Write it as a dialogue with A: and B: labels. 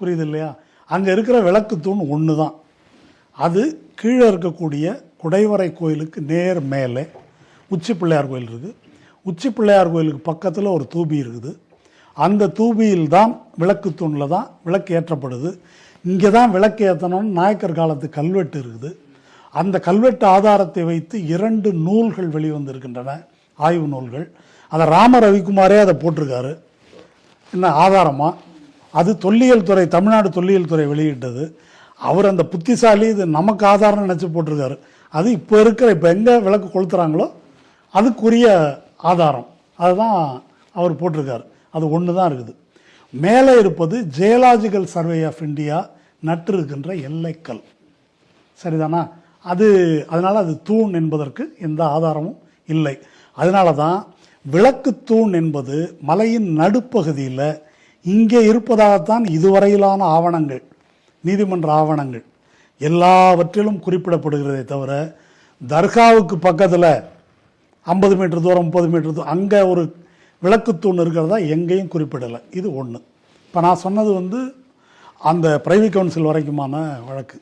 A: புரியுது இல்லையா? அங்கே இருக்கிற விளக்கு தூண் ஒன்று தான். அது கீழே இருக்கக்கூடிய குடைவரை கோயிலுக்கு நேர் மேலே உச்சி பிள்ளையார் கோயில் இருக்குது. உச்சி பிள்ளையார் கோயிலுக்கு பக்கத்தில் ஒரு தூபி இருக்குது. அந்த தூபியில் தான் விளக்கு தூணில் தான் விளக்கு ஏற்றப்படுது. இங்கே தான் விளக்கு ஏற்றணும்னு நாயக்கர் காலத்து கல்வெட்டு இருக்குது. அந்த கல்வெட்டு ஆதாரத்தை வைத்து 2 நூல்கள் வெளிவந்திருக்கின்றன, ஆய்வு நூல்கள். அதை ராம ரவிக்குமாரே அதை போட்டிருக்காரு என்ன ஆதாரமாக. அது தொல்லியல் துறை, தமிழ்நாடு தொல்லியல் துறை வெளியிட்டது. அவர் அந்த புத்திசாலி இது நமக்கு ஆதாரம் நினச்சி போட்டிருக்காரு. அது இப்போ எங்கே விளக்கு கொளுத்துறாங்களோ அதுக்குரிய ஆதாரம் அதுதான் அவர் போட்டிருக்காரு. அது ஒன்று தான் இருக்குது. மேலே இருப்பது ஜியாலஜிக்கல் சர்வே ஆஃப் இந்தியா நட்டு இருக்கின்ற எல்லைக்கல், சரிதானா? அதனால் அது தூண் என்பதற்கு எந்த ஆதாரமும் இல்லை. அதனால தான் விளக்கு தூண் என்பது மலையின் நடுப்பகுதியில் இங்கே இருப்பதாகத்தான் இதுவரையிலான ஆவணங்கள், நீதிமன்ற ஆவணங்கள் எல்லாவற்றிலும் குறிப்பிடப்படுகிறதே தவிர தர்காவுக்கு பக்கத்தில் 50 மீட்டர் தூரம் 30 மீட்டர் தூரம் அங்கே ஒரு விளக்கு தூண் இருக்கிறதா எங்கேயும் குறிப்பிடலை. இது ஒன்று. இப்போ நான் சொன்னது அந்த பிரைவி கவுன்சில் வரைக்குமான வழக்கு.